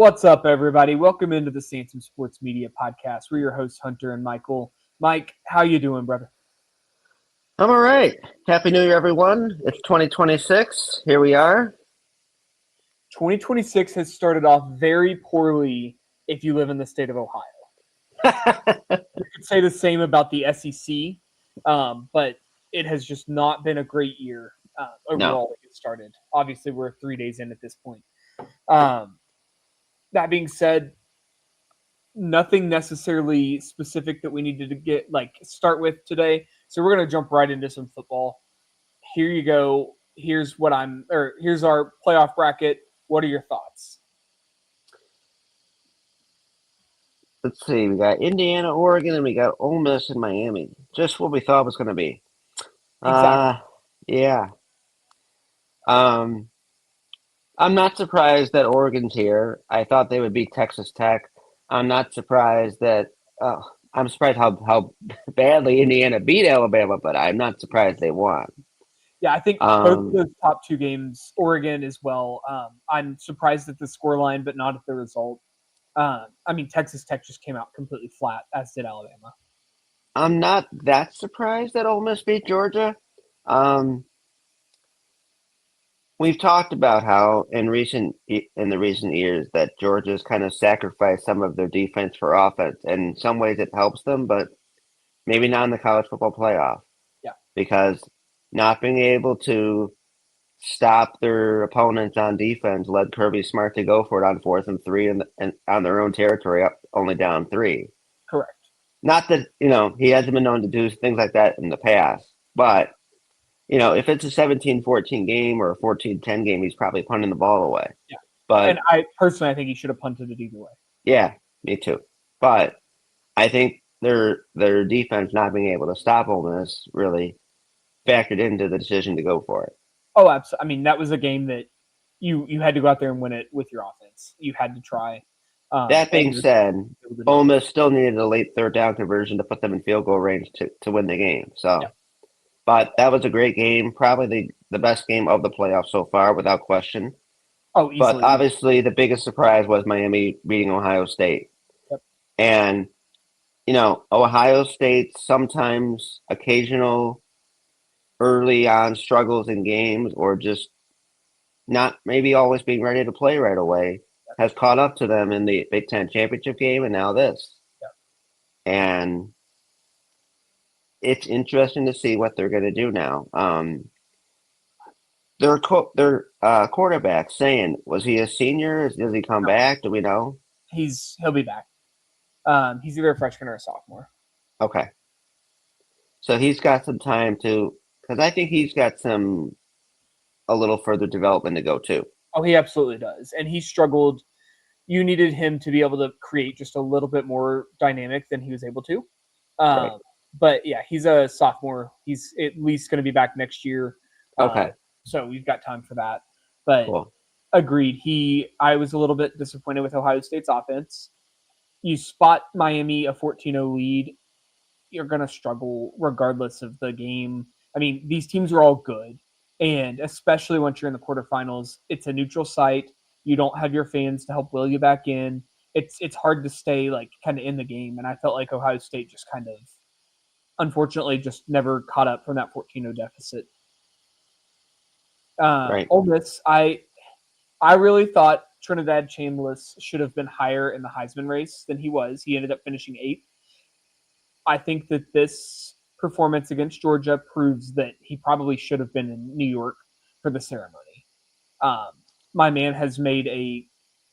What's up, everybody? Welcome into the Sansom Sports Media Podcast. We're your hosts, Hunter and Michael. Mike, how you doing, brother? I'm all right. Happy New Year, everyone. It's 2026. Here we are. 2026 has started off very poorly if you live in the state of Ohio. You could say the same about the SEC, but it has just not been a great year overall to get started. Obviously, we're 3 days in at this point. That being said, nothing necessarily specific that we needed to start with today. So we're going to jump right into some football. Here you go. Here's our playoff bracket. What are your thoughts? Let's see. We got Indiana, Oregon, and we got Ole Miss and Miami. Just what we thought it was going to be. Exactly. Yeah. I'm not surprised that Oregon's here. I thought they would beat Texas Tech. I'm not surprised that I'm surprised how badly Indiana beat Alabama, but I'm not surprised they won. Yeah, I think both of those top two games, Oregon as well. I'm surprised at the scoreline, but not at the result. Texas Tech just came out completely flat, as did Alabama. I'm not that surprised that Ole Miss beat Georgia. We've talked about how in the recent years that Georgia's kind of sacrificed some of their defense for offense, and in some ways it helps them, but maybe not in the college football playoff. Yeah, because not being able to stop their opponents on defense led Kirby Smart to go for it on 4th and 3 and on their own territory, up only down 3. correct. Not that he hasn't been known to do things like that in the past, but. If it's a 17-14 game or a 14-10 game, he's probably punting the ball away. Yeah. But and I think he should have punted it either way. Yeah, me too. But I think their defense not being able to stop Ole Miss really factored into the decision to go for it. Oh, absolutely. That was a game that you had to go out there and win it with your offense. You had to try. That being said, Ole Miss still needed a late third down conversion to put them in field goal range to win the game. So. Yeah. But that was a great game, probably the best game of the playoffs so far, without question. Oh, easily. But obviously, the biggest surprise was Miami beating Ohio State. Yep. And, Ohio State sometimes occasional early on struggles in games or just not maybe always being ready to play right away has caught up to them in the Big Ten championship game and now this. Yep. And it's interesting to see what they're going to do now. Their quarterback saying, was he a senior? Does he come back? Do we know? He'll be back. He's either a freshman or a sophomore. Okay. So he's got some time because I think he's got a little further development to go too. Oh, he absolutely does. And he struggled. You needed him to be able to create just a little bit more dynamic than he was able to. Right. But yeah, he's a sophomore. He's at least going to be back next year. Okay. So we've got time for that. But cool. Agreed. I was a little bit disappointed with Ohio State's offense. You spot Miami a 14-0 lead, you're going to struggle regardless of the game. These teams are all good. And especially once you're in the quarterfinals, it's a neutral site. You don't have your fans to help will you back in. It's hard to stay kind of in the game. And I felt like Ohio State just kind of, unfortunately, just never caught up from that 14-0 deficit. Right. Ole Miss, I really thought Trinidad Chambliss should have been higher in the Heisman race than he was. He ended up finishing 8th. I think that this performance against Georgia proves that he probably should have been in New York for the ceremony. My man has made a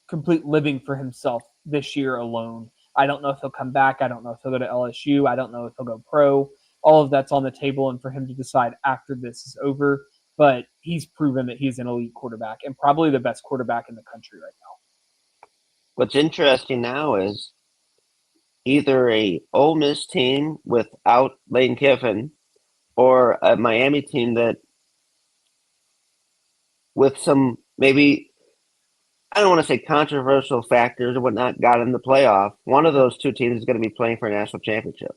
complete living for himself this year alone. I don't know if he'll come back. I don't know if he'll go to LSU. I don't know if he'll go pro. All of that's on the table and for him to decide after this is over. But he's proven that he's an elite quarterback and probably the best quarterback in the country right now. What's interesting now is either a Ole Miss team without Lane Kiffin or a Miami team that with some maybe, I don't want to say controversial factors or whatnot, got in the playoff. One of those two teams is going to be playing for a national championship.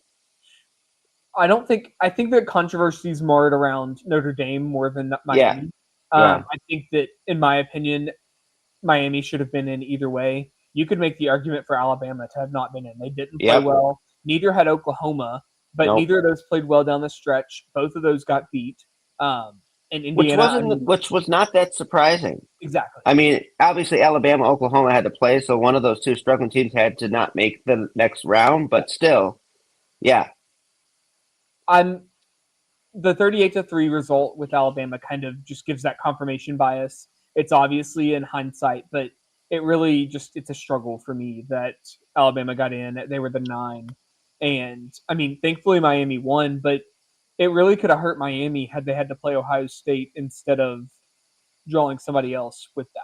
I think that controversy is marred around Notre Dame more than Miami. Yeah. I think that, in my opinion, Miami should have been in either way. you could make the argument for Alabama to have not been in. They didn't play Yep. well. Neither had Oklahoma, but Nope. neither of those played well down the stretch. Both of those got beat. And Which Indiana, I wasn't mean, which was not that surprising. exactly. I mean, obviously Alabama, Oklahoma had to play, so one of those two struggling teams had to not make the next round, but still, yeah. I'm the 38-3 result with Alabama kind of just gives that confirmation bias. It's obviously in hindsight, but it really just it's a struggle for me that Alabama got in. They were the 9. And I mean, thankfully Miami won, but it really could have hurt Miami had they had to play Ohio State instead of drawing somebody else with that.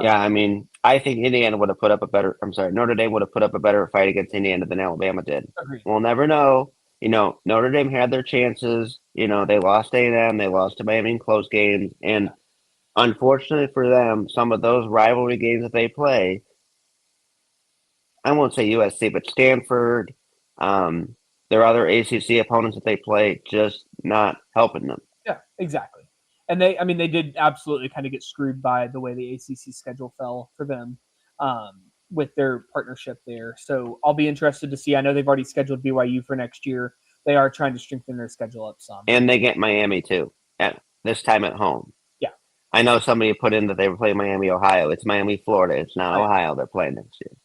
Yeah, I mean, I think Indiana would have put up a better. I'm sorry, Notre Dame would have put up a better fight against Indiana than Alabama did. Agreed. We'll never know. Notre Dame had their chances. They lost A&M, they lost to Miami in close games, and unfortunately for them, some of those rivalry games that they play, I won't say USC, but Stanford, their other ACC opponents that they play, just not helping them. Yeah, exactly. And they did absolutely kind of get screwed by the way the ACC schedule fell for them with their partnership there. So I'll be interested to see. I know they've already scheduled BYU for next year. They are trying to strengthen their schedule up some. And they get Miami too, at this time at home. Yeah. I know somebody put in that they were playing Miami, Ohio. It's Miami, Florida. It's not Ohio they're playing next year.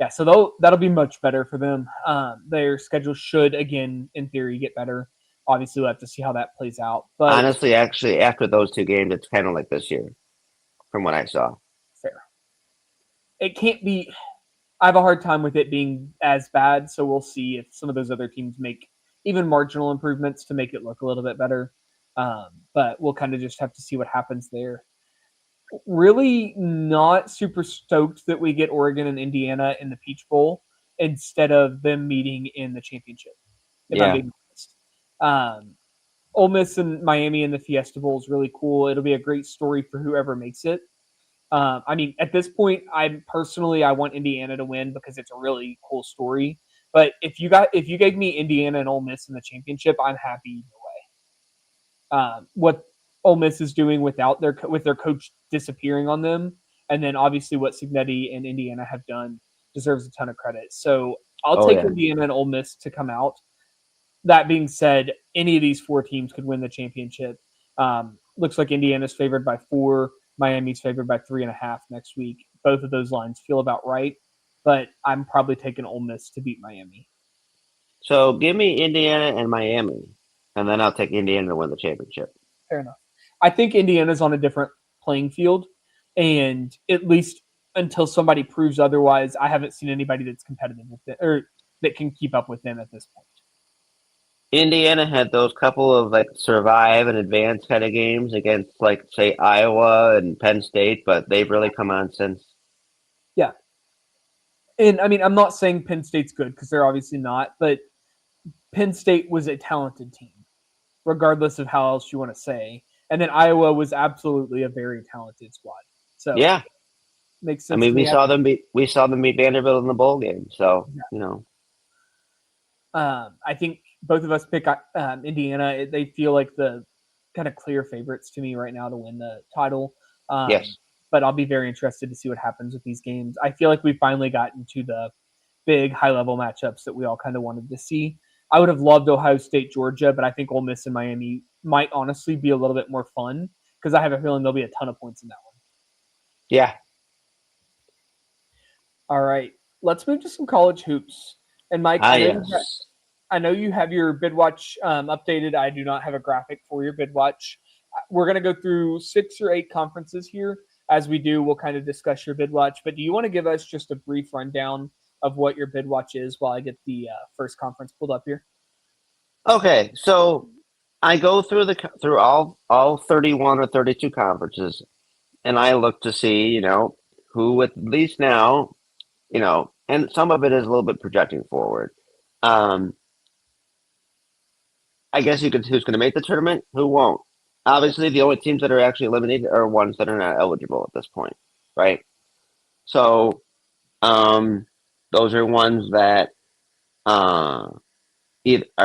Yeah, so that'll be much better for them. Their schedule should, again, in theory, get better. Obviously, we'll have to see how that plays out. But honestly, actually, after those two games, it's kind of like this year, from what I saw. Fair. It can't be. I have a hard time with it being as bad, so we'll see if some of those other teams make even marginal improvements to make it look a little bit better. But we'll kind of just have to see what happens there. Really not super stoked that we get Oregon and Indiana in the Peach Bowl instead of them meeting in the championship. If I'm being honest. Ole Miss and Miami in the Fiesta Bowl is really cool. It'll be a great story for whoever makes it. I mean, at this point, I want Indiana to win because it's a really cool story. But if you gave me Indiana and Ole Miss in the championship, I'm happy either way. What Ole Miss is doing with their coach disappearing on them, and then obviously what Signetti and Indiana have done deserves a ton of credit. So I'll take Indiana and Ole Miss to come out. That being said, any of these 4 teams could win the championship. Looks like Indiana's favored by 4. Miami's favored by 3.5 next week. Both of those lines feel about right, but I'm probably taking Ole Miss to beat Miami. So give me Indiana and Miami, and then I'll take Indiana to win the championship. Fair enough. I think Indiana's on a different playing field, and at least until somebody proves otherwise, I haven't seen anybody that's competitive with it or that can keep up with them at this point. Indiana had those couple of survive and advance kind of games against say Iowa and Penn State, but they've really come on since. Yeah. And I mean, I'm not saying Penn State's good because they're obviously not, but Penn State was a talented team, regardless of how else you want to say. And then Iowa was absolutely a very talented squad. So yeah, makes sense. I mean, we saw them beat Vanderbilt in the bowl game, so I think both of us pick Indiana. They feel like the kind of clear favorites to me right now to win the title. Yes. But I'll be very interested to see what happens with these games. I feel like we finally gotten to the big high-level matchups that we all kind of wanted to see. I would have loved Ohio State, Georgia, but I think Ole Miss and Miami might honestly be a little bit more fun because I have a feeling there'll be a ton of points in that one. Yeah. All right. Let's move to some college hoops. And Mike, I know you have your bid watch updated. I do not have a graphic for your bid watch. We're going to go through 6 or 8 conferences here. As we do, we'll kind of discuss your bid watch. But do you want to give us just a brief rundown of what your bid watch is while I get the first conference pulled up here? Okay, so I go through all 31 or 32 conferences, and I look to see who at least now and some of it is a little bit projecting forward. I guess who's going to make the tournament, who won't. Obviously, the only teams that are actually eliminated are ones that are not eligible at this point, right? So, those are ones that are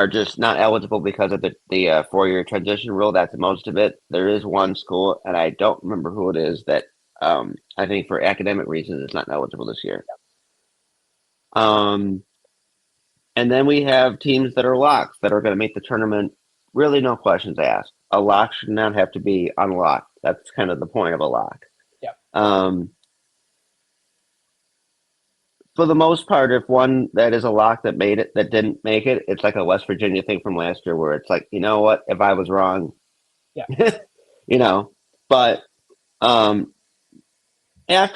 just not eligible because of the 4-year transition rule. That's most of it. There is one school, and I don't remember who it is, that I think for academic reasons, is not eligible this year. And then we have teams that are locks that are going to make the tournament. Really, no questions asked. A lock should not have to be unlocked. That's kind of the point of a lock. Yeah. For the most part, if one that is a lock that made it that didn't make it, it's like a West Virginia thing from last year where it's like, you know what, if I was wrong, Yeah. you know. But after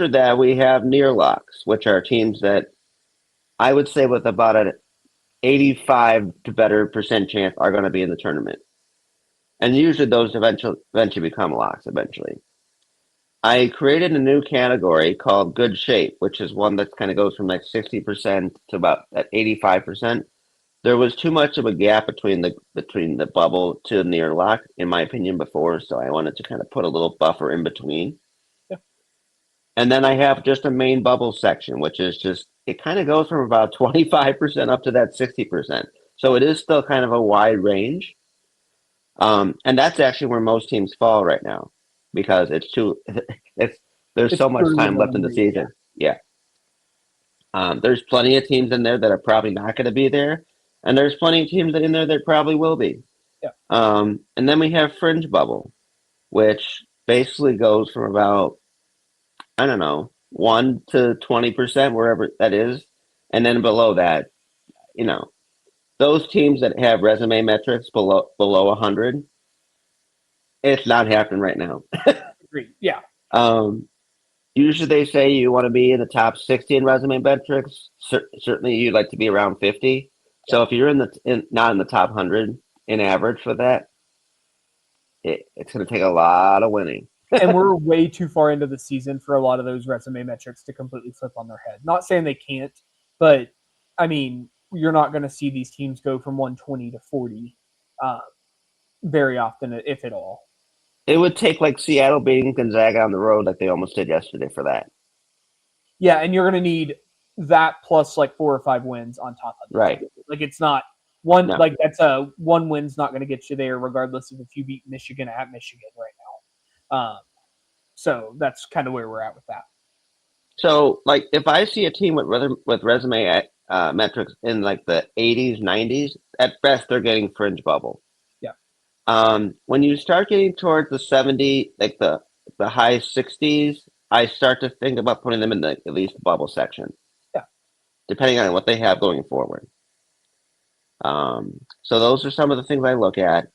that, we have near locks, which are teams that I would say with about an 85 to better percent chance are going to be in the tournament. And usually those eventually become locks eventually. I created a new category called good shape, which is one that kind of goes from like 60% to about that 85%. There was too much of a gap between the bubble to near lock, in my opinion, before, so I wanted to kind of put a little buffer in between. Yeah. And then I have just a main bubble section, which is just it kind of goes from about 25% up to that 60%. So it is still kind of a wide range. And that's actually where most teams fall right now because there's It's so much early time left in the running. season. Yeah. There's plenty of teams in there that are probably not going to be there, and there's plenty of teams in there that probably will be. Yeah. And then we have fringe bubble, which basically goes from about I don't know 1 to 20% wherever that is, and then below that, you know, those teams that have resume metrics below 100, it's not happening right now. Agreed. Yeah. Um, Usually they say you want to be in the top 60 in resume metrics. Certainly you'd like to be around 50. Yeah. So if you're not in the top 100 in average for that, it's going to take a lot of winning. And we're way too far into the season for a lot of those resume metrics to completely flip on their head. Not saying they can't, but I mean, you're not going to see these teams go from 120 to 40 very often, if at all. It would take like Seattle beating Gonzaga on the road like they almost did yesterday for that. Yeah, and you're going to need that plus like 4 or 5 wins on top of it. Right. Like it's not one No. like that's a one win's not going to get you there regardless of if you beat Michigan at Michigan right now. So that's kind of where we're at with that. So like if I see a team with resume metrics in like the 80s, 90s, at best they're getting fringe bubble. When you start getting towards the 70, like the high 60s, I start to think about putting them in at least the bubble section. Yeah. Depending on what they have going forward. So those are some of the things I look at.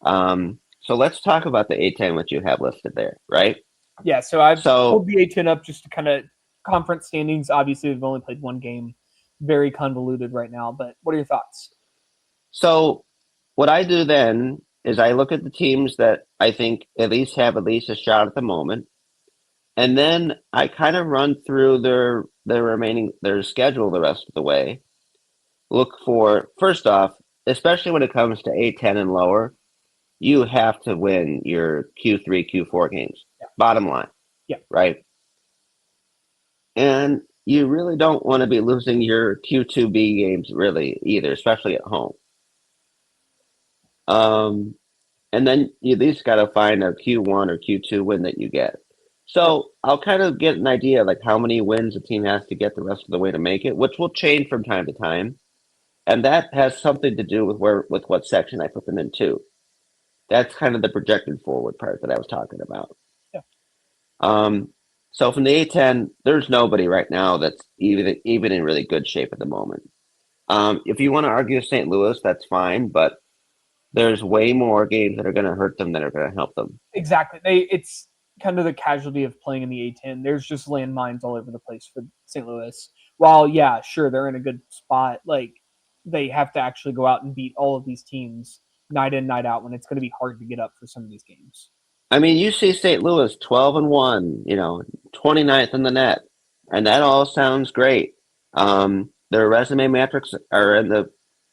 So let's talk about the A10, which you have listed there, right? Yeah, so I've pulled the A10 up just to kind of conference standings. Obviously, we've only played one game. Very convoluted right now, but what are your thoughts? So what I do then is I look at the teams that I think at least have at least a shot at the moment. And then I kind of run through their schedule the rest of the way. Look for, first off, especially when it comes to A10 and lower, you have to win your Q3, Q4 games. Yeah. Bottom line. Yeah. Right. And you really don't want to be losing your Q2B games really either, especially at home. And then you at least got to find a Q1 or Q2 win that you get. So I'll kind of get an idea of like how many wins a team has to get the rest of the way to make it, which will change from time to time. And that has something to do with what section I put them in too. That's kind of the projected forward part that I was talking about. Yeah. So from the A10, there's nobody right now that's even in really good shape at the moment. If you want to argue St. Louis, that's fine, but there's way more games that are going to hurt them than are going to help them. Exactly. It's kind of the casualty of playing in the A10. There's just landmines all over the place for St. Louis. While, yeah, sure, they're in a good spot, like they have to actually go out and beat all of these teams night in, night out when it's going to be hard to get up for some of these games. I mean, you see St. Louis 12-1, 29th in the net, and that all sounds great. Their resume metrics are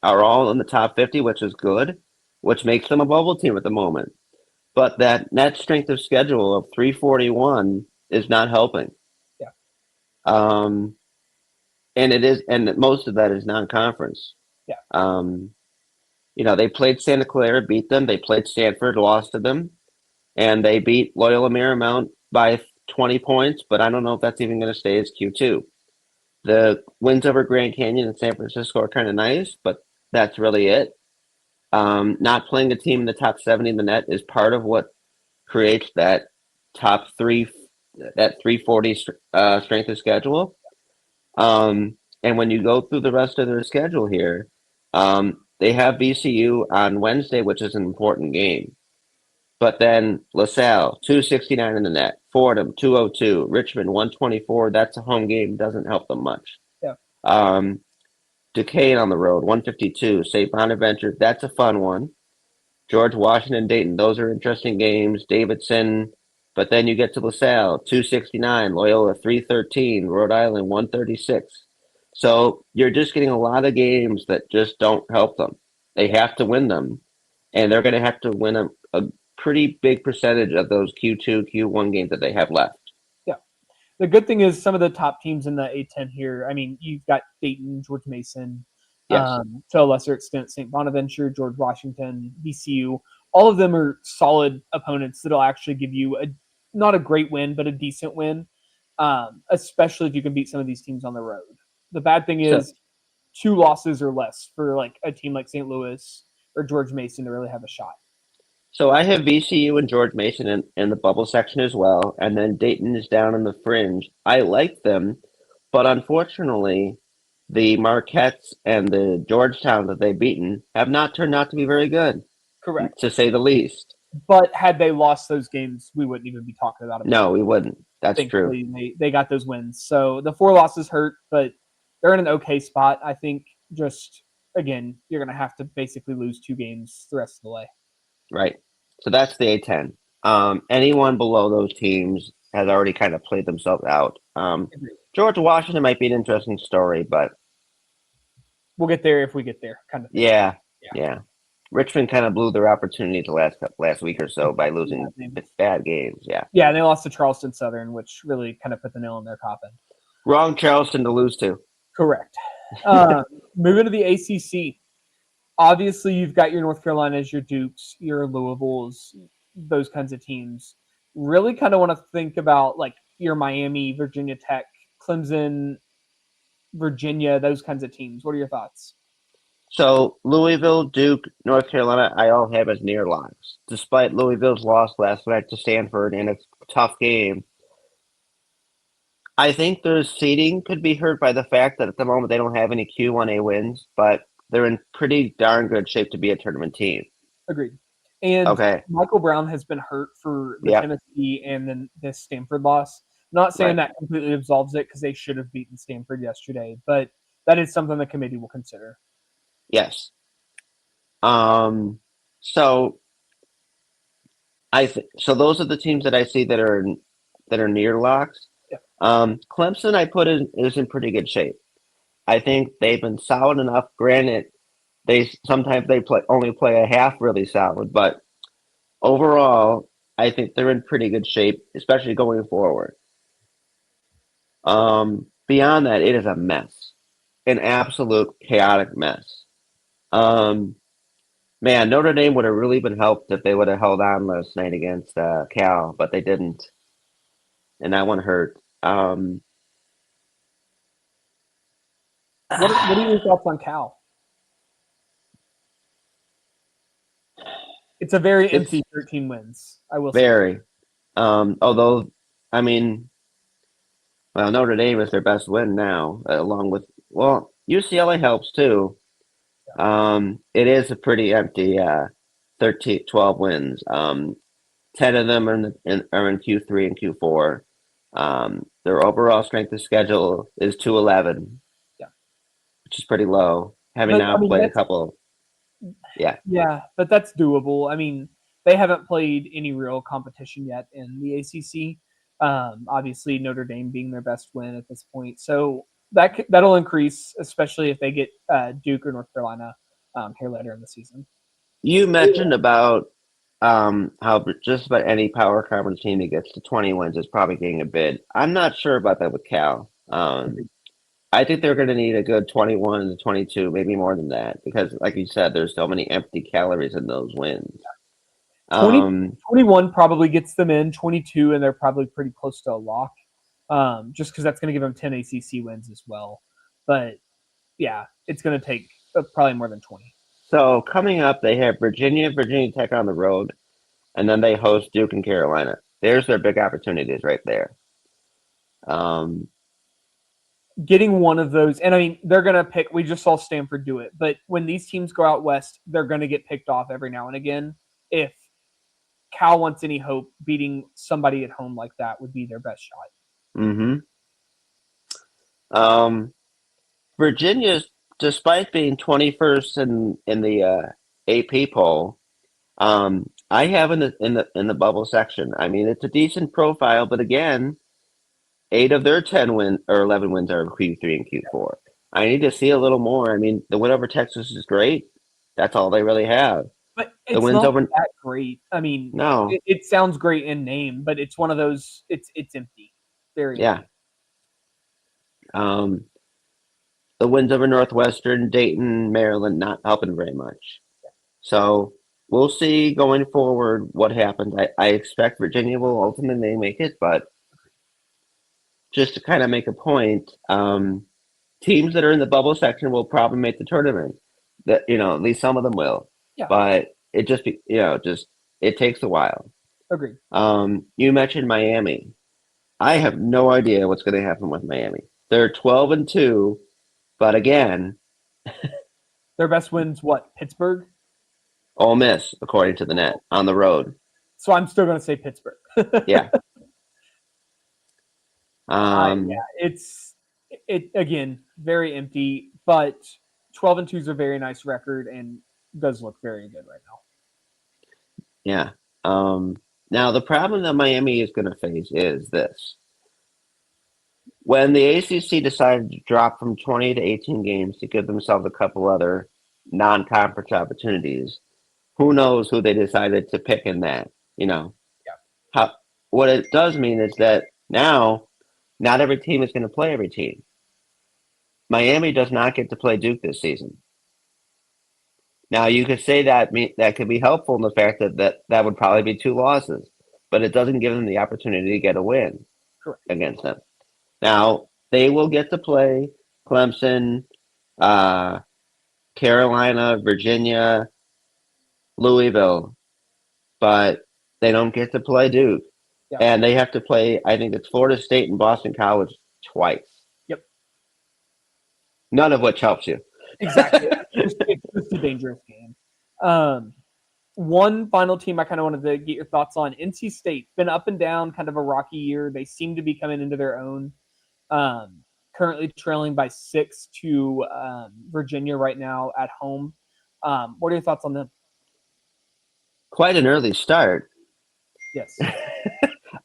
all in the top 50, which is good, which makes them a bubble team at the moment. But that net strength of schedule of 341 is not helping. Yeah. And most of that is non-conference. Yeah. They played Santa Clara, beat them. They played Stanford, lost to them. And they beat Loyola Marymount by 20 points, but I don't know if that's even going to stay as Q2. The wins over Grand Canyon and San Francisco are kind of nice, but that's really it. Not playing a team in the top 70 in the net is part of what creates that top three, that 340 strength of schedule. And when you go through the rest of their schedule here, they have VCU on Wednesday, which is an important game. But then LaSalle, 269 in the net. Fordham, 202. Richmond, 124. That's a home game. Doesn't help them much. Yeah. Duquesne on the road, 152. St. Bonaventure, that's a fun one. George Washington, Dayton, those are interesting games. Davidson, but then you get to LaSalle, 269. Loyola, 313. Rhode Island, 136. So you're just getting a lot of games that just don't help them. They have to win them, and they're going to have to win a pretty big percentage of those Q2, Q1 games that they have left. Yeah. The good thing is some of the top teams in the A10 here, I mean, you've got Dayton, George Mason, Yes. to a lesser extent, St. Bonaventure, George Washington, VCU. All of them are solid opponents that'll actually give you not a great win, but a decent win, especially if you can beat some of these teams on the road. The bad thing is 2 losses or less for like a team like St. Louis or George Mason to really have a shot. So I have VCU and George Mason in the bubble section as well, and then Dayton is down in the fringe. I like them, but unfortunately, the Marquettes and the Georgetown that they've beaten have not turned out to be very good, Correct. to say the least. But had they lost those games, we wouldn't even be talking about it. No, we wouldn't. That's true. Thankfully, they got those wins. So the 4 losses hurt, but they're in an okay spot. I think just, again, you're going to have to basically lose 2 games the rest of the way. Right. So that's the A10. Anyone below those teams has already kind of played themselves out. George Washington might be an interesting story, but we'll get there if we get there, kind of thing. Yeah. Richmond kind of blew their opportunity the last week or so by losing bad games. Yeah, they lost to Charleston Southern, which really kind of put the nail in their coffin. Wrong Charleston to lose to. Correct. Moving to the ACC. Obviously, you've got your North Carolinas, your Dukes, your Louisvilles, those kinds of teams. Really kind of want to think about like your Miami, Virginia Tech, Clemson, Virginia, those kinds of teams. What are your thoughts? So Louisville, Duke, North Carolina, I all have as near locks. Despite Louisville's loss last night to Stanford in a tough game, I think their seeding could be hurt by the fact that at the moment they don't have any Q1A wins, but they're in pretty darn good shape to be a tournament team. Agreed. And Michael Brown has been hurt for the Tennessee and then this Stanford loss. I'm not saying that completely absolves it because they should have beaten Stanford yesterday, but that is something the committee will consider. Yes. So so those are the teams that I see that are near locks. Yeah. Clemson I put is in pretty good shape. I think they've been solid enough. Granted, sometimes they only play a half really solid, but overall, I think they're in pretty good shape, especially going forward. Beyond that, it is a mess, an absolute chaotic mess. Man, Notre Dame would have really been helped if they would have held on last night against Cal, but they didn't, and that one hurt. What are your thoughts on Cal? It's a very empty 13 wins, I will say. Very. Although, I mean, well, Notre Dame is their best win now, along with, well, UCLA helps too. It is a pretty empty 12 wins. 10 of them are in Q3 and Q4. Their overall strength of schedule is 211, which is pretty low. Having played a couple. Yeah, but that's doable. I mean, they haven't played any real competition yet in the ACC. Obviously, Notre Dame being their best win at this point. So that'll increase, especially if they get Duke or North Carolina here later in the season. You mentioned about how just about any power conference team that gets to 20 wins is probably getting a bid. I'm not sure about that with Cal. I think they're going to need a good 21 to 22, maybe more than that, because, like you said, there's so many empty calories in those wins. 20, Um, 21 probably gets them in, 22, and they're probably pretty close to a lock, just because that's going to give them 10 ACC wins as well. But yeah, it's going to take probably more than 20. so coming up, they have Virginia Tech on the road, and then they host Duke and Carolina. There's their big opportunities right there. Getting one of those, and I mean, they're going to pick, we just saw Stanford do it, but when these teams go out west, they're going to get picked off every now and again. If Cal wants any hope, beating somebody at home like that would be their best shot. Mm-hmm. Virginia's, despite being 21st in the AP poll, I have in the bubble section. I mean, it's a decent profile, but again, 8 of their 10 win or 11 wins are Q3 and Q4. I need to see a little more. I mean, the win over Texas is great. That's all they really have. But The it's wins not over that great. I mean, no, it sounds great in name, but it's one of those. It's empty, very yeah. empty. Um, the wins over Northwestern, Dayton, Maryland, not helping very much. So we'll see going forward what happens. I expect Virginia will ultimately make it, but just to kind of make a point, teams that are in the bubble section will probably make the tournament. That at least some of them will, Yeah, but it just just it takes a while. agreed. You mentioned Miami. I have no idea what's going to happen with Miami. They're 12-2, but again, Their best wins, what, Pittsburgh? Ole Miss, according to the net, on the road. So I'm still going to say Pittsburgh. Yeah. Yeah, it again very empty, but 12-2 is a very nice record and does look very good right now. Yeah. Now the problem that Miami is going to face is this: when the ACC decided to drop from 20 to 18 games to give themselves a couple other non-conference opportunities, who knows who they decided to pick in that? You know, Yeah, how what it does mean is that now not every team is going to play every team. Miami does not get to play Duke this season. Now you could say that could be helpful in the fact that would probably be 2 losses, but it doesn't give them the opportunity to get a win correct. against them. Now they will get to play Clemson, uh, Carolina, Virginia, Louisville, but they don't get to play Duke, Yeah. and they have to play. I think it's Florida State and Boston College twice. Yep. None of which helps you. Exactly. It's just a dangerous game. One final team I kind of wanted to get your thoughts on. NC State, been up and down, kind of a rocky year. They seem to be coming into their own. Currently trailing by 6 to Virginia right now at home. What are your thoughts on them? Quite an early start. Yes.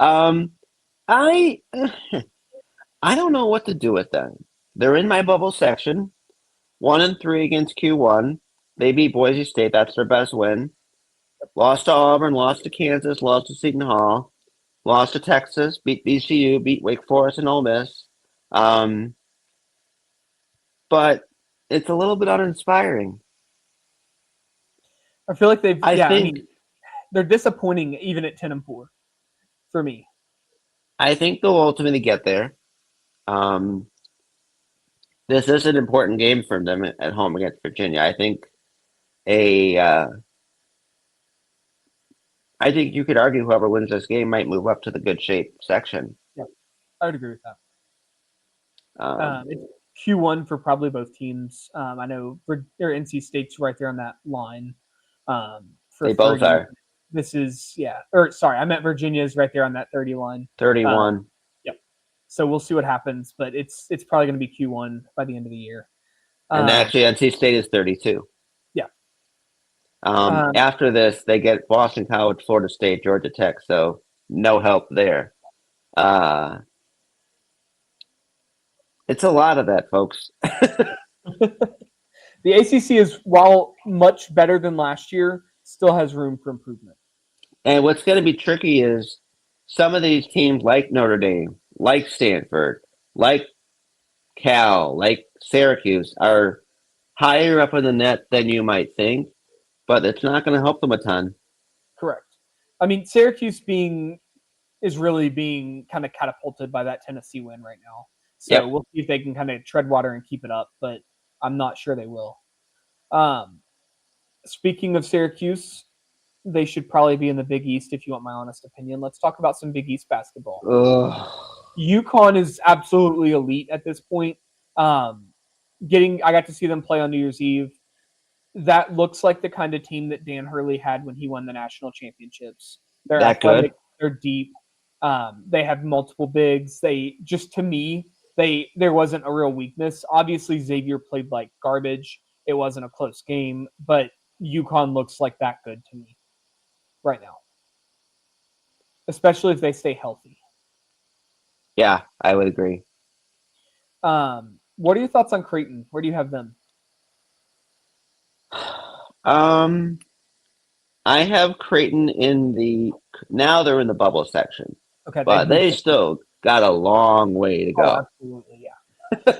I I don't know what to do with them. They're in my bubble section. 1-3 against Q1. They beat Boise State. That's their best win. Lost to Auburn, lost to Kansas, lost to Seton Hall, lost to Texas, beat VCU, beat Wake Forest and Ole Miss. But it's a little bit uninspiring. I feel like I think they're disappointing even at 10-4 for me. I think they'll ultimately get there. Um, this is an important game for them at home against Virginia. A uh, I think you could argue whoever wins this game might move up to the good shape section. Yeah, I would agree with that. Um, It's Q1 for probably both teams. I know NC State's right there on that line for they both 30. are This is, or sorry, I meant Virginia's right there on that 30 line. 31. Yep. So we'll see what happens, but it's probably going to be Q1 by the end of the year. And actually, NC State is 32. Yeah. After this, they get Boston College, Florida State, Georgia Tech. So no help there. It's a lot of that, folks. The ACC is, while much better than last year, still has room for improvement. And what's going to be tricky is some of these teams like Notre Dame, like Stanford, like Cal, like Syracuse are higher up in the net than you might think, but it's not going to help them a ton. Correct. I mean, Syracuse is really being kind of catapulted by that Tennessee win right now. So Yep. we'll see if they can kind of tread water and keep it up, but I'm not sure they will. Um, Speaking of Syracuse, they should probably be in the Big East if you want my honest opinion. Let's talk about some Big East basketball. Ugh. UConn is absolutely elite at this point. I got to see them play on New Year's Eve. That looks like the kind of team that Dan Hurley had when he won the national championships. They're That athletic, good? they're deep. They have multiple bigs. To me, there wasn't a real weakness. Obviously, Xavier played like garbage. It wasn't a close game, but UConn looks like that good to me right now, especially if they stay healthy. Yeah, I would agree. What are your thoughts on Creighton? Where do you have them? Um, I have Creighton now they're in the bubble section, Okay, they've but moved they up. still got a long way to Oh, go. absolutely, yeah.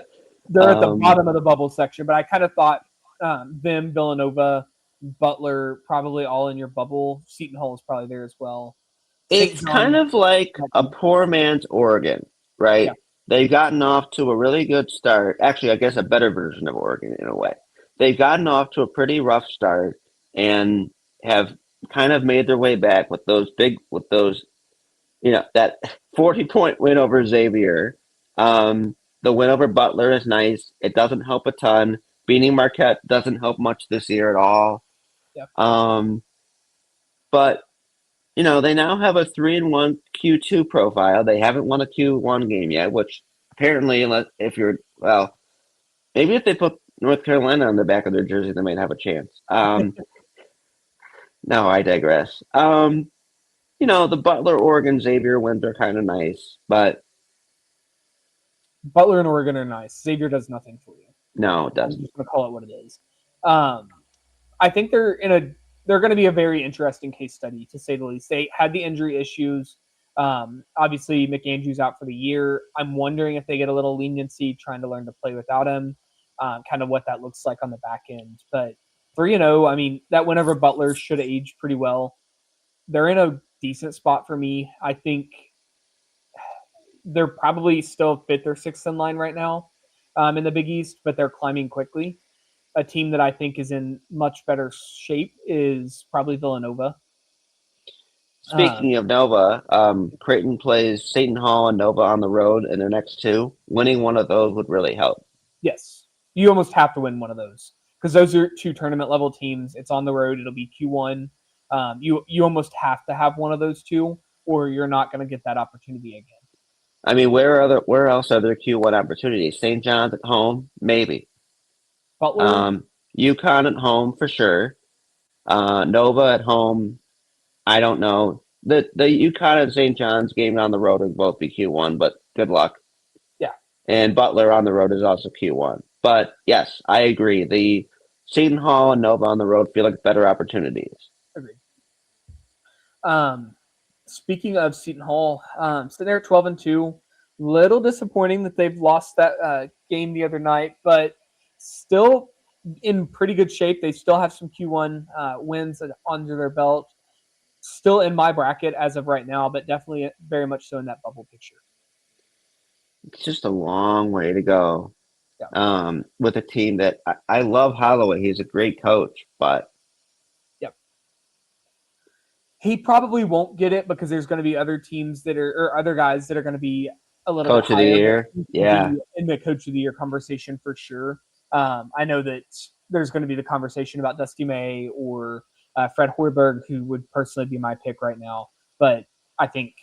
They're at the Um, bottom of the bubble section, but I kind of thought them, Villanova, Butler, probably all in your bubble. Seton Hall is probably there as well. St. it's kind John's, of like a poor man's Oregon, yeah, right? They've gotten off to a really good start. Actually, I guess a better version of Oregon in a way. They've gotten off to a pretty rough start and have kind of made their way back with those, that 40-point win over Xavier. The win over Butler is nice. It doesn't help a ton. Beating Marquette doesn't help much this year at all. yeah. Um, but they now have a 3-1 Q2 profile. They haven't won a Q1 game yet, which apparently, maybe if they put North Carolina on the back of their jersey, they might have a chance. No, I digress. The Butler, Oregon, Xavier wins are kind of nice, but Butler and Oregon are nice. Xavier does nothing for you. no, it I'm doesn't. just going to call it what it is. I think they're going to be a very interesting case study to say the least. They had the injury issues. Obviously, McAndrew's out for the year. I'm wondering if they get a little leniency trying to learn to play without him. Kind of what that looks like on the back end. But 3-0, I mean, that win over Butler should have aged pretty well. They're in a decent spot for me. I think they're probably still fifth or sixth in line right now in the Big East, but they're climbing quickly. A team that I think is in much better shape is probably Villanova. Speaking of Nova, Creighton plays Seton Hall and Nova on the road in their next two. Winning one of those would really help. Yes, you almost have to win one of those because those are two tournament level teams. It's on the road. It'll be Q1. You almost have to have one of those two, or you're not going to get that opportunity again. I mean, where else are there Q1 opportunities? St. John's at home, maybe. Butler, UConn at home for sure. Nova at home, I don't know. The UConn and St. John's game on the road would both be Q1, but good luck. yeah, And Butler on the road is also Q1. But yes, I agree. The Seton Hall and Nova on the road feel like better opportunities. agreed. Um, Speaking of Seton Hall, so they're 12-2. Little disappointing that they've lost that game the other night, but still in pretty good shape. They still have some Q1 wins under their belt. Still in my bracket as of right now, but definitely very much so in that bubble picture. It's just a long way to go. Yeah. With a team that I love Holloway. He's a great coach, but Yep. He probably won't get it because there's going to be other teams or other guys that are going to be a little bit coach of the higher year, yeah. in the coach of the year conversation for sure. I know that there's going to be the conversation about Dusty May or Fred Hoiberg, who would personally be my pick right now. But I think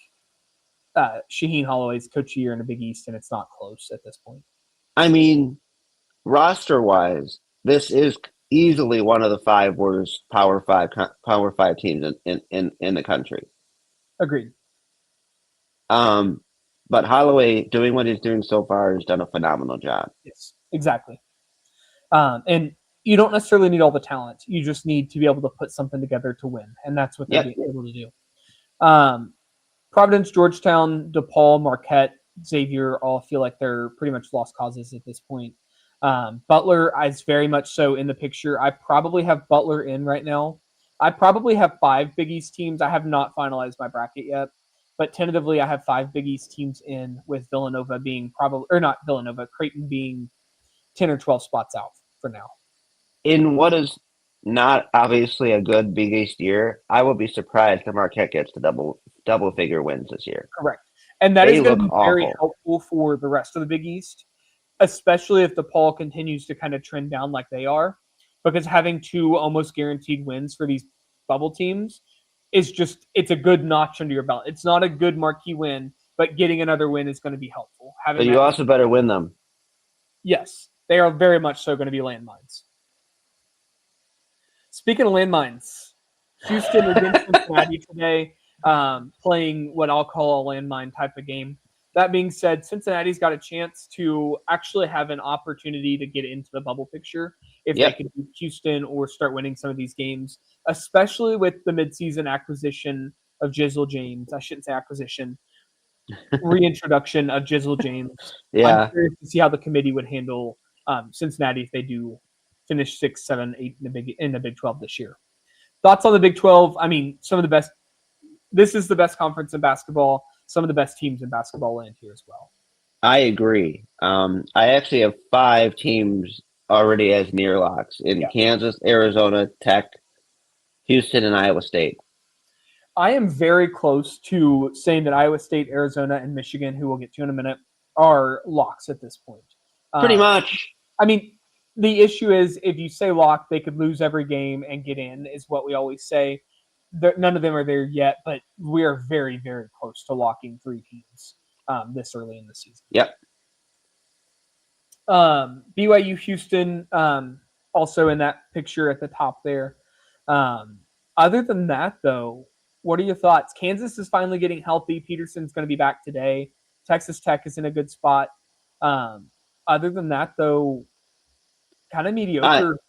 Shaheen Holloway's coach of the year in the Big East, and it's not close at this point. I mean, roster-wise, this is easily one of the five worst Power Five teams in the country. Agreed. But Holloway, doing what he's doing so far, has done a phenomenal job. Yes, exactly. And you don't necessarily need all the talent. You just need to be able to put something together to win, and that's what they're being able to do. Providence, Georgetown, DePaul, Marquette, Xavier all feel like they're pretty much lost causes at this point. Butler is very much so in the picture. I probably have Butler in right now. I probably have 5 Big East teams. I have not finalized my bracket yet, but tentatively I have 5 Big East teams in, with Villanova being probably, or not Villanova, Creighton being 10 or 12 spots out for now. In what is not obviously a good Big East year, I will be surprised if Marquette gets to double figure wins this year. Correct. And that They is going to look be very awful. helpful for the rest of the Big East, especially if the poll continues to kind of trend down like they are, because having 2 almost guaranteed wins for these bubble teams is just, it's a good notch under your belt. It's not a good marquee win, but getting another win is going to be helpful. But you also better win them. Yes, they are very much so going to be landmines. Speaking of landmines, Houston against Cincinnati today, playing what I'll call a landmine type of game. That being said, Cincinnati's got a chance to actually have an opportunity to get into the bubble picture if they could beat Houston or start winning some of these games, especially with the midseason acquisition of Jizzle James. I shouldn't say acquisition, reintroduction of Jizzle James. I'm curious to see how the committee would handle Cincinnati if they do finish 6, 7, 8 in the Big 12 this year. Thoughts on the Big 12? I mean, some of the best. This is the best conference in basketball. Some of the best teams in basketball land here as well. I agree. I actually have 5 teams already as near locks in Kansas, Arizona, Tech, Houston, and Iowa State. I am very close to saying that Iowa State, Arizona, and Michigan, who we'll get to in a minute, are locks at this point. Pretty much. I mean, the issue is if you say lock, they could lose every game and get in, is what we always say. None of them are there yet, but we are very, very close to locking 3 teams this early in the season. Yep. BYU, Houston, also in that picture at the top there. Other than that, though, what are your thoughts? Kansas is finally getting healthy. Peterson's going to be back today. Texas Tech is in a good spot. Other than that, though, kind of mediocre.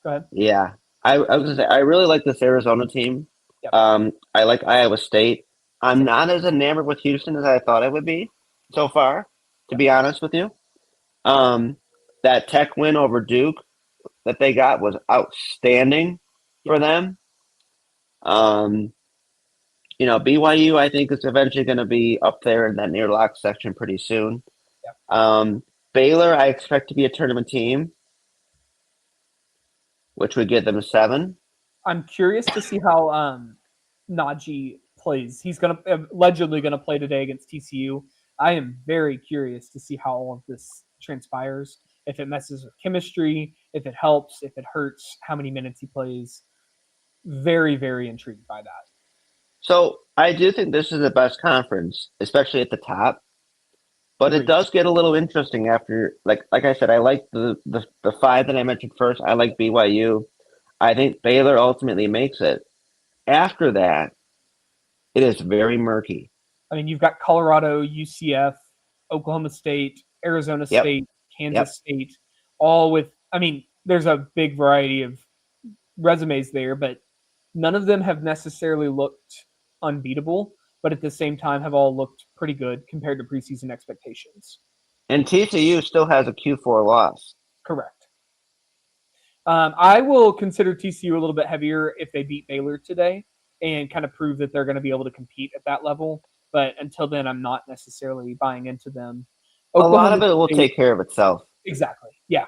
Go ahead. Yeah. I was going to say, I really like this Arizona team. Yep. I like Iowa State. I'm not as enamored with Houston as I thought I would be so far, to be honest with you. That Tech win over Duke that they got was outstanding for them. BYU, I think, is eventually going to be up there in that near lock section pretty soon. Yep. Baylor, I expect to be a tournament team, which would get them a 7. I'm curious to see how Najee plays. He's allegedly going to play today against TCU. I am very curious to see how all of this transpires. If it messes with chemistry, if it helps, if it hurts, how many minutes he plays. Very, very intrigued by that. So I do think this is the best conference, especially at the top. But it does get a little interesting after, like I said, I like the 5 that I mentioned first. I like BYU. I think Baylor ultimately makes it. After that, it is very murky. I mean, you've got Colorado, UCF, Oklahoma State, Arizona State, Kansas State, all with, I mean, there's a big variety of resumes there, but none of them have necessarily looked unbeatable, but at the same time have all looked pretty good compared to preseason expectations. And TCU still has a Q4 loss. Correct. I will consider TCU a little bit heavier if they beat Baylor today and kind of prove that they're going to be able to compete at that level. But until then, I'm not necessarily buying into them. Oklahoma a lot of it will take care of itself. Exactly. Yeah.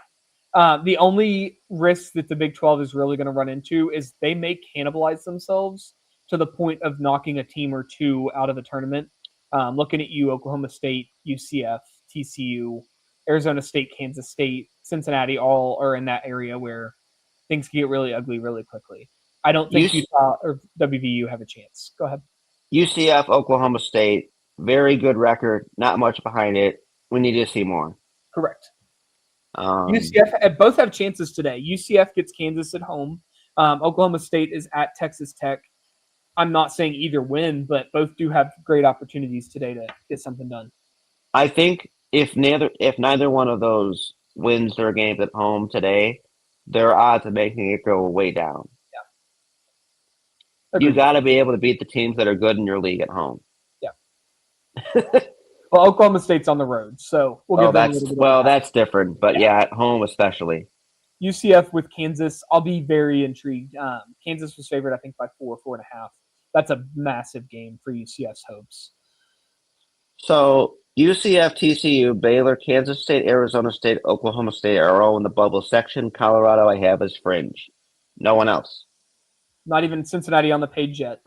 The only risk that the Big 12 is really going to run into is they may cannibalize themselves to the point of knocking a team or 2 out of the tournament. Looking at you, Oklahoma State, UCF, TCU, Arizona State, Kansas State, Cincinnati, all are in that area where things can get really ugly really quickly. I don't think Utah or WVU have a chance. Go ahead. UCF, Oklahoma State, very good record, not much behind it. We need to see more. Correct. UCF both have chances today. UCF gets Kansas at home. Oklahoma State is at Texas Tech. I'm not saying either win, but both do have great opportunities today to get something done. I think if neither one of those wins their games at home today, their odds of making it go way down. Yeah. You got to be able to beat the teams that are good in your league at home. Yeah. Well, Oklahoma State's on the road, so we'll give them a little bit that's different, but yeah, at home especially. UCF with Kansas, I'll be very intrigued. Kansas was favored, I think, by 4.5. That's a massive game for UCF's hopes. So UCF, TCU, Baylor, Kansas State, Arizona State, Oklahoma State are all in the bubble section. Colorado I have as fringe. No one else. Not even Cincinnati on the page yet.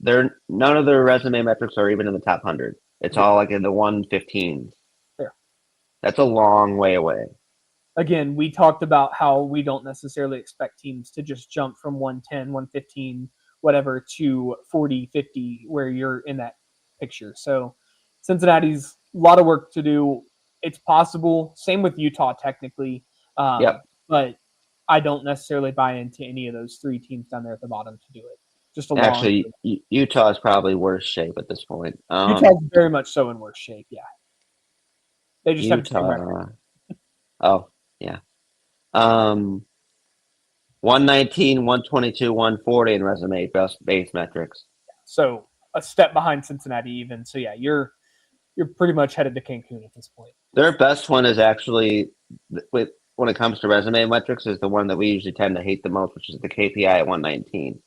None of their resume metrics are even in the top 100. It's all like in the 115s. Fair. That's a long way away. Again, we talked about how we don't necessarily expect teams to just jump from 110, 115, whatever, to 40, 50, where you're in that picture. So Cincinnati's a lot of work to do. It's possible. Same with Utah, technically. Yep. But I don't necessarily buy into any of those three teams down there at the bottom to do it. Just a Actually, Utah is probably worse shape at this point. Utah's very much so in worse shape, yeah. They just have a team record. Oh, yeah. 119, 122, 140 in resume base metrics. So a step behind Cincinnati even. So yeah, you're pretty much headed to Cancun at this point. Their best one is actually when it comes to resume metrics is the one that we usually tend to hate the most, which is the KPI at 119.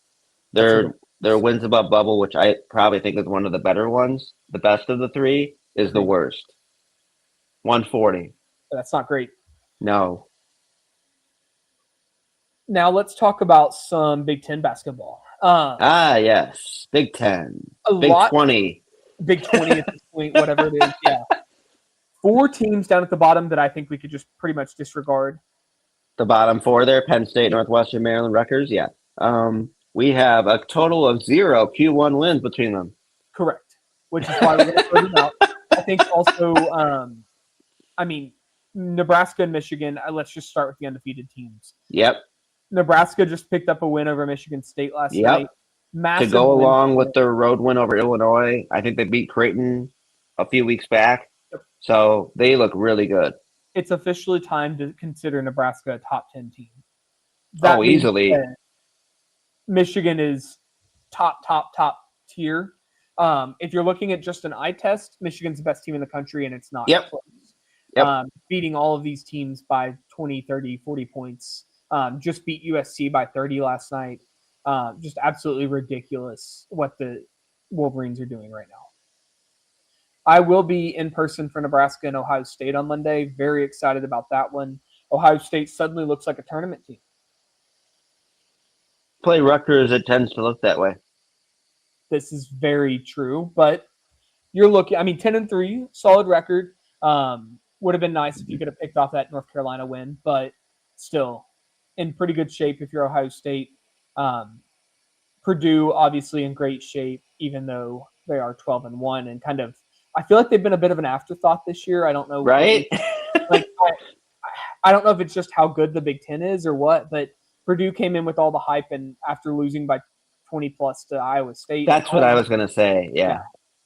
Their wins above bubble, which I probably think is one of the better ones, the best of the three, is the worst. 140. That's not great. No. Now let's talk about some Big Ten basketball. Yes. Big Ten. Big 20. Big 20 at this point, whatever it is. Yeah. 4 teams down at the bottom that I think we could just pretty much disregard. The bottom 4 there, Penn State, Northwestern, Maryland, Rutgers, yeah. We have a total of 0 Q1 wins between them. Correct. Which is why we're going to throw them out. I think also, Nebraska and Michigan, let's just start with the undefeated teams. Yep. Nebraska just picked up a win over Michigan State last night. Massive to go along with their road win over Illinois. I think they beat Creighton a few weeks back. Yep. So they look really good. It's officially time to consider Nebraska a top 10 team. Easily. Michigan is top tier. If you're looking at just an eye test, Michigan's the best team in the country, and it's not close. Yep. Beating all of these teams by 20, 30, 40 points. Just beat USC by 30 last night. Just absolutely ridiculous what the Wolverines are doing right now. I will be in person for Nebraska and Ohio State on Monday. Very excited about that one. Ohio State suddenly looks like a tournament team. Play Rutgers, it tends to look that way. This is very true, but you're looking, 10-3, solid record. Would have been nice if you could have picked off that North Carolina win, but still in pretty good shape if you're Ohio State. Purdue, obviously in great shape, even though they are 12-1 and kind of, I feel like they've been a bit of an afterthought this year. I don't know. Right? I don't know if it's just how good the Big Ten is or what, but Purdue came in with all the hype and after losing by 20 plus to Iowa State. That's what I was going to say. Yeah.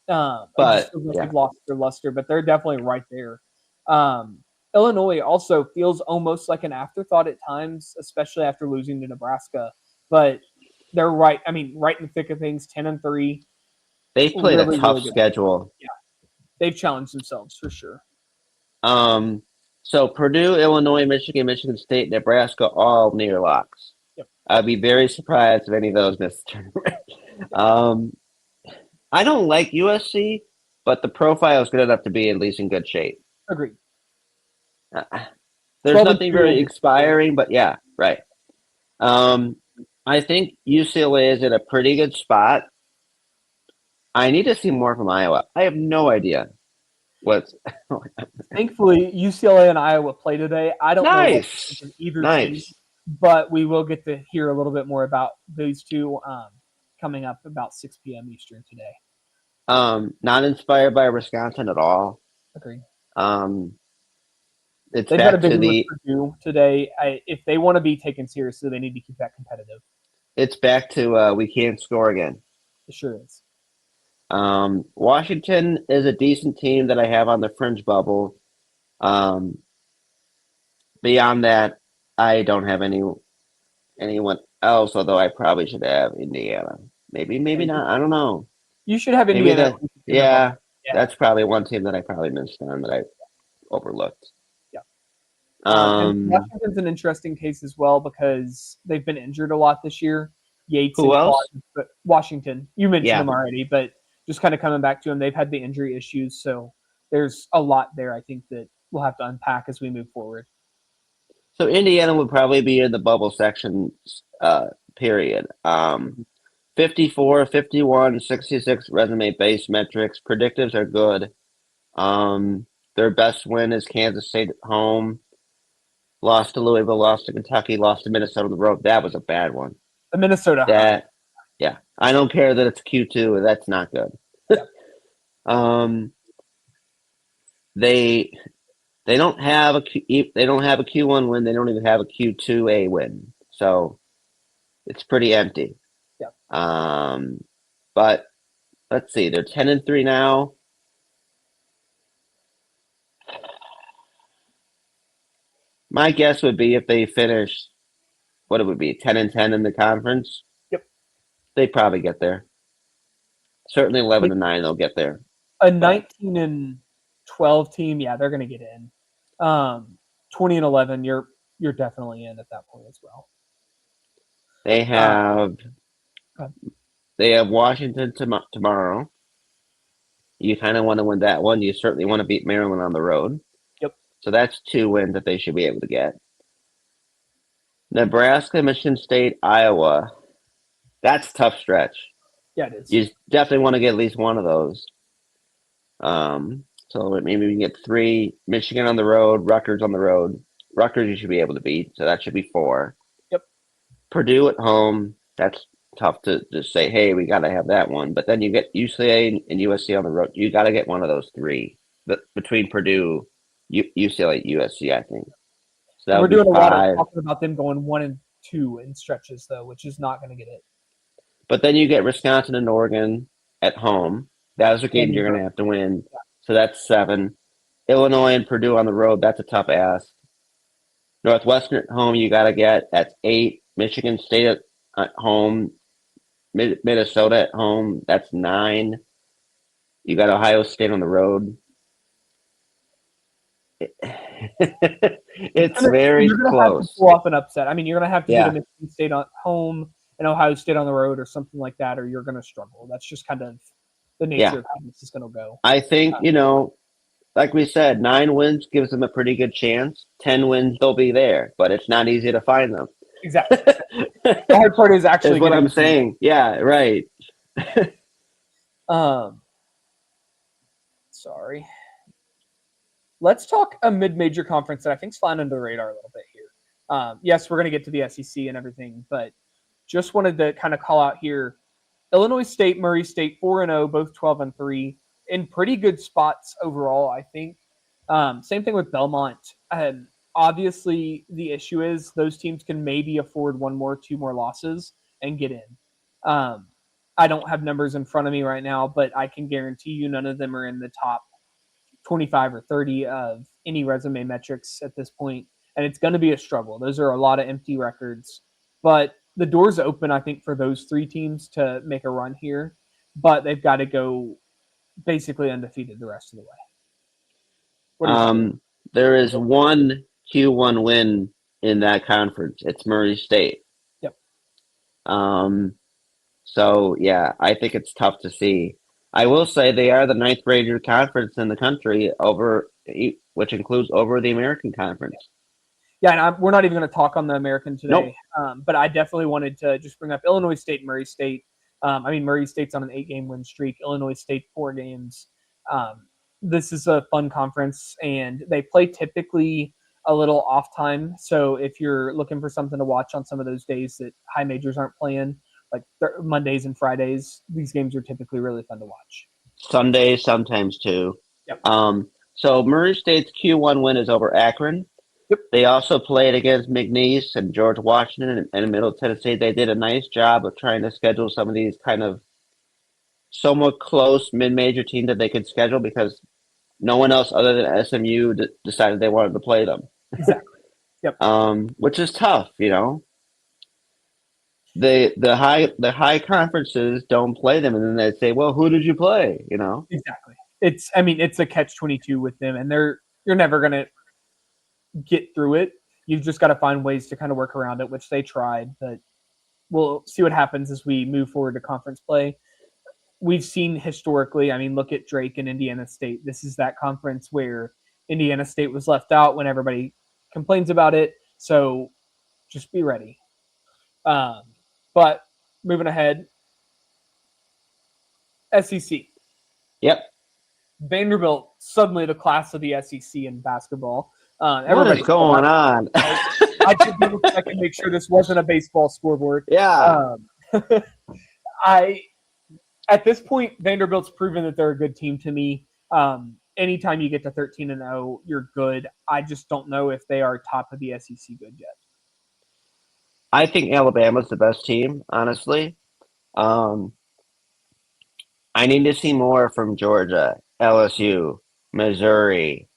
But they've lost their luster, but they're definitely right there. Illinois also feels almost like an afterthought at times, especially after losing to Nebraska, but they're right. Right in the thick of things, 10-3. They've played a tough schedule. Yeah. They've challenged themselves for sure. So Purdue, Illinois, Michigan, Michigan State, Nebraska, all near locks. Yep. I'd be very surprised if any of those miss the tournament. I don't like USC, but the profile is good enough to be at least in good shape. Agreed. There's nothing very inspiring, but yeah, right. I think UCLA is in a pretty good spot. I need to see more from Iowa. I have no idea what's. Thankfully, UCLA and Iowa play today. I don't know what's in either team, but we will get to hear a little bit more about those two coming up about 6 p.m. Eastern today. Not inspired by Wisconsin at all. Agreed. They've got a big win for Purdue today. If they want to be taken seriously, they need to keep that competitive. It's back to we can't score again. It sure is. Washington is a decent team that I have on the fringe bubble. Beyond that, I don't have anyone else, although I probably should have Indiana. Maybe not. I don't know. You should have Indiana. Yeah, that's probably one team that I probably missed on that I overlooked. Yeah. And Um, Washington's an interesting case as well because they've been injured a lot this year. Yates who and Claude, else? but Washington, you mentioned Yeah. them already, but just kind of coming back to them, they've had the injury issues, so there's a lot there. I think that we'll have to unpack as we move forward. So Indiana would probably be in the bubble section period. 54, 51, 66 resume base metrics. Predictives are good. Their best win is Kansas State at home. Lost to Louisville, lost to Kentucky, lost to Minnesota on the road. That was a bad one. The Minnesota hurt. That, yeah. I don't care that it's Q2. That's not good. Yeah. Um, they they don't have a they don't have a Q1 win. They don't even have a Q2A win. So it's pretty empty. Yeah. But let's see. They're 10-3 now. My guess would be if they finish, what it would be, 10-10 in the conference. Yep. They probably get there. Certainly 11-9, they'll get there. A 19-12 team, yeah, they're going to get in. 20-11, you're definitely in at that point as well. They have Washington tomorrow. You kind of want to win that one. You certainly want to beat Maryland on the road. Yep. So that's 2 wins that they should be able to get. Nebraska, Michigan State, Iowa. That's a tough stretch. Yeah, it is. You definitely want to get at least one of those. So maybe we can get 3. Michigan on the road, Rutgers on the road. Rutgers you should be able to beat, so that should be 4. Yep. Purdue at home. That's tough to just say, hey, we got to have that one. But then you get UCLA and USC on the road. You got to get one of those 3. Between Purdue, UCLA, USC, I think. So that we're would be doing 5. a lot of talking about them going 1-2 in stretches, though, which is not going to get it. But then you get Wisconsin and Oregon at home. Those are games you're going to have to win. Yeah. So that's 7. Illinois and Purdue on the road. That's a tough ask. Northwestern at home, you got to get. That's 8. Michigan State at home. Minnesota at home. That's 9. You got Ohio State on the road. It's very you're gonna close. have to pull off an upset. I mean, you're going to have to get a Michigan State on home and Ohio State on the road or something like that, or you're going to struggle. That's just kind of the nature of how this is going to go. I think, like we said, 9 wins gives them a pretty good chance. 10 wins, they'll be there, but it's not easy to find them. Exactly. The hard part is actually is what I'm saying. Yeah, right. Sorry. Let's talk a mid-major conference that I think is flying under the radar a little bit here. Yes, we're going to get to the SEC and everything, but just wanted to kind of call out here. Illinois State, Murray State, 4-0, both 12-3, in pretty good spots overall, I think. Same thing with Belmont. Obviously, the issue is those teams can maybe afford 1 more, 2 more losses and get in. I don't have numbers in front of me right now, but I can guarantee you none of them are in the top 25 or 30 of any resume metrics at this point, and it's going to be a struggle. Those are a lot of empty records, but the door's open, I think, for those 3 teams to make a run here, but they've got to go basically undefeated the rest of the way. What do you think? There is one Q1 win in that conference. It's Murray State. Yep. So, yeah, I think it's tough to see. I will say they are the 9th rated conference in the country, which includes over the American Conference. Yeah, and we're not even going to talk on the American today. Nope. But I definitely wanted to just bring up Illinois State and Murray State. Murray State's on an 8-game win streak. Illinois State, 4 games. This is a fun conference, and they play typically a little off time. So if you're looking for something to watch on some of those days that high majors aren't playing, like Mondays and Fridays, these games are typically really fun to watch. Sundays sometimes too. Yep. So Murray State's Q1 win is over Akron. Yep. They also played against McNeese and George Washington and Middle Tennessee. They did a nice job of trying to schedule some of these kind of somewhat close mid-major teams that they could schedule because no one else other than SMU decided they wanted to play them. Exactly. Yep. Which is tough, The high conferences don't play them, and then they say, "Well, who did you play?" Exactly. It's a catch-22 with them, and you're never gonna. get through it. You've just got to find ways to kind of work around it, which they tried, but we'll see what happens as we move forward to conference play. We've seen historically, I mean, look at Drake and Indiana State. This is that conference where Indiana State was left out when everybody complains about it. So just be ready. But moving ahead, SEC. Yep. Vanderbilt, suddenly the class of the SEC in basketball. What is going on? I should double check and make sure this wasn't a baseball scoreboard. Yeah. At this point, Vanderbilt's proven that they're a good team to me. Anytime you get to 13-0, you're good. I just don't know if they are top of the SEC good yet. I think Alabama's the best team, honestly. I need to see more from Georgia, LSU, Missouri.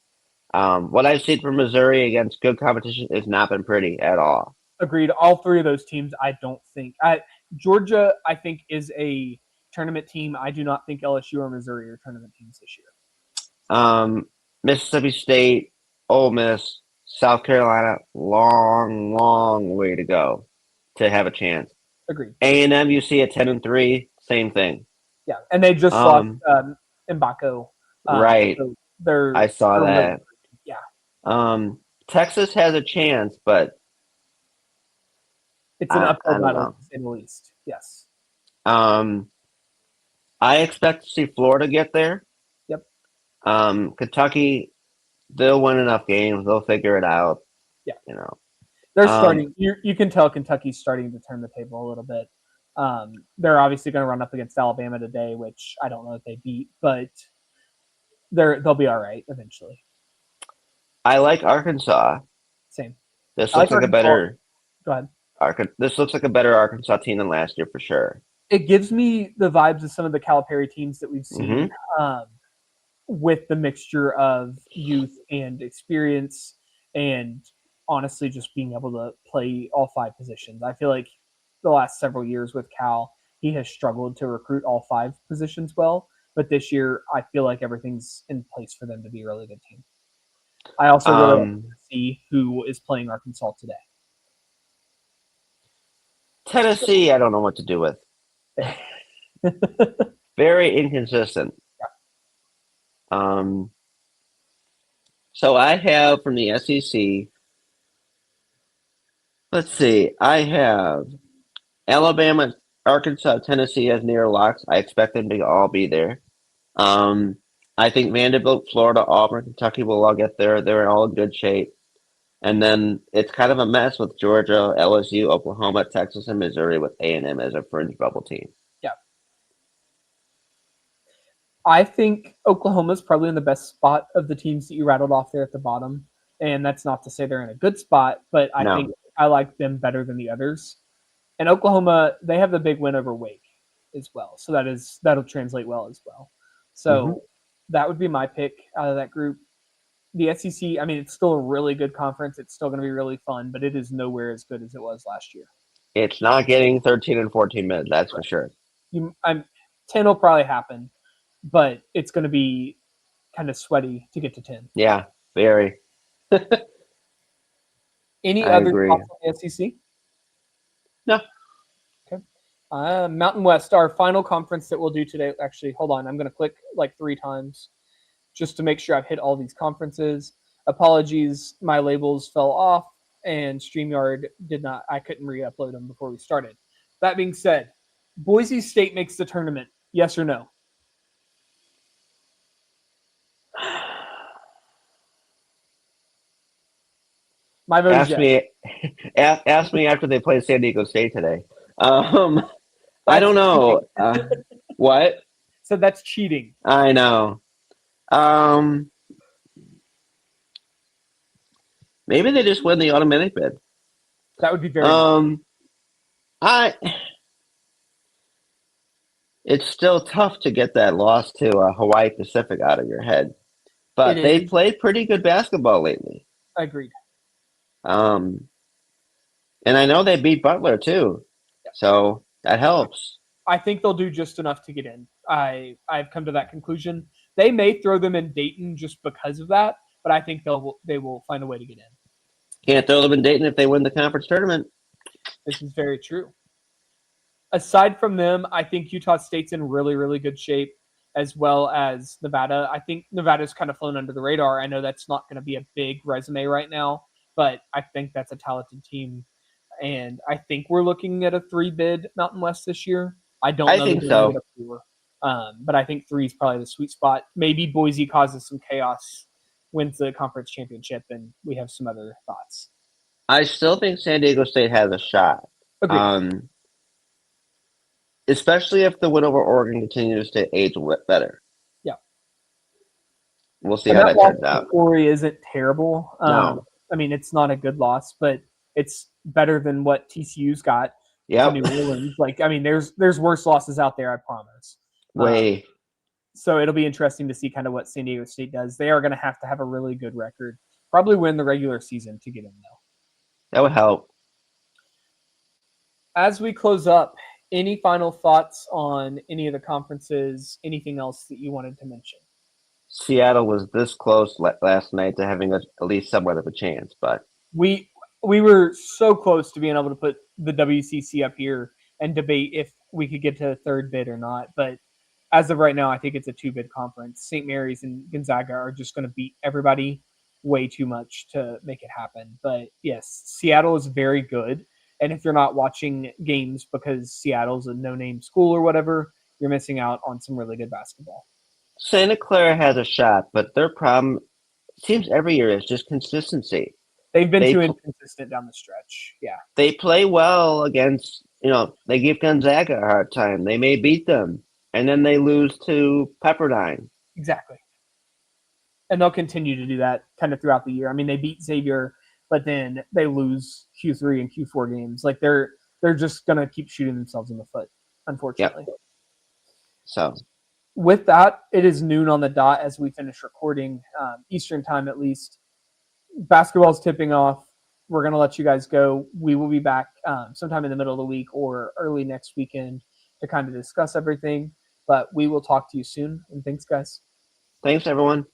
What I've seen from Missouri against good competition has not been pretty at all. Agreed. All three of those teams, I don't think. Georgia, I think, is a tournament team. I do not think LSU or Missouri are tournament teams this year. Mississippi State, Ole Miss, South Carolina, long way to go to have a chance. Agreed. A&M, you see at 10-3, same thing. Yeah, and they just lost Mbako. Right. So I saw that. Yeah. Texas has a chance, but it's an uphill battle, to say the least. Yes. I expect to see Florida get there. Yep. Kentucky, they'll win enough games. They'll figure it out. Yeah. They're starting. You can tell Kentucky's starting to turn the table a little bit. They're obviously going to run up against Alabama today, which I don't know if they beat, but they'll be all right eventually. I like Arkansas. Same. This looks like a better. Go ahead. This looks like a better Arkansas team than last year for sure. It gives me the vibes of some of the Calipari teams that we've seen, with the mixture of youth and experience, and honestly just being able to play all five positions. I feel like the last several years with Cal, he has struggled to recruit all five positions well, but this year I feel like everything's in place for them to be a really good team. I also really want to see who is playing Arkansas today. Tennessee, I don't know what to do with. Very inconsistent. Yeah. So I have from the SEC, let's see, I have Alabama, Arkansas, Tennessee as near locks. I expect them to all be there. I think Vanderbilt, Florida, Auburn, Kentucky will all get there. They're all in good shape. And then it's kind of a mess with Georgia, LSU, Oklahoma, Texas, and Missouri with A&M as a fringe bubble team. Yeah. I think Oklahoma's probably in the best spot of the teams that you rattled off there at the bottom. And that's not to say they're in a good spot, but I think I like them better than the others. And Oklahoma, they have the big win over Wake as well. So that'll translate well as well. So that would be my pick out of that group. The SEC, I mean, it's still a really good conference. It's still going to be really fun, but it is nowhere as good as it was last year. It's not getting 13 and 14 minutes, that's for sure. 10 will probably happen, but it's going to be kind of sweaty to get to 10. Yeah, very. Any other thoughts on the SEC? No. Okay. Mountain West, our final conference that we'll do today. Actually, hold on. I'm going to click like 3 times just to make sure I've hit all these conferences. Apologies, my labels fell off and StreamYard I couldn't re-upload them before we started. That being said, Boise State makes the tournament. Yes or no? My vote is yes. Ask me after they play San Diego State today. I don't know. What? So that's cheating. I know. Maybe they just win the automatic bid. That would be very nice. It's still tough to get that loss to Hawaii Pacific out of your head. But they played pretty good basketball lately. Agreed. And I know they beat Butler too. So that helps. I think they'll do just enough to get in. I've come to that conclusion. They may throw them in Dayton just because of that, but I think they will find a way to get in. Can't throw them in Dayton if they win the conference tournament. This is very true. Aside from them, I think Utah State's in really, really good shape, as well as Nevada. I think Nevada's kind of flown under the radar. I know that's not going to be a big resume right now, but I think that's a talented team. And I think we're looking at a 3-bid Mountain West this year. I don't I know that think they're going to so. get a 4, but I think 3 is probably the sweet spot. Maybe Boise causes some chaos, wins the conference championship, and we have some other thoughts. I still think San Diego State has a shot. Agreed. Especially if the win over Oregon continues to age better. Yeah. We'll see And how that that loss turns to out. Corey isn't terrible. No. I mean, it's not a good loss, but it's better than what TCU's got to Yep. New Orleans. Like, I mean, there's worse losses out there, I promise. Way. So it'll be interesting to see kind of what San Diego State does. They are going to have a really good record, probably win the regular season to get in, though. That would help. As we close up, any final thoughts on any of the conferences, anything else that you wanted to mention? Seattle was this close last night to having at least somewhat of a chance, but we were so close to being able to put the WCC up here and debate if we could get to a 3rd bid or not. But as of right now, I think it's a 2-bid conference. St. Mary's and Gonzaga are just going to beat everybody way too much to make it happen. But yes, Seattle is very good. And if you're not watching games because Seattle's a no-name school or whatever, you're missing out on some really good basketball. Santa Clara has a shot, but their problem seems every year is just consistency. They've been too inconsistent down the stretch. Yeah. They play well against, they give Gonzaga a hard time. They may beat them, and then they lose to Pepperdine. Exactly. And they'll continue to do that kind of throughout the year. I mean, they beat Xavier, but then they lose Q3 and Q4 games. Like they're just going to keep shooting themselves in the foot, unfortunately. Yep. So with that, it is noon on the dot as we finish recording, Eastern time at least. Basketball's tipping off. We're going to let you guys go. We will be back sometime in the middle of the week or early next weekend to kind of discuss everything. But we will talk to you soon. And thanks, guys. Thanks, everyone.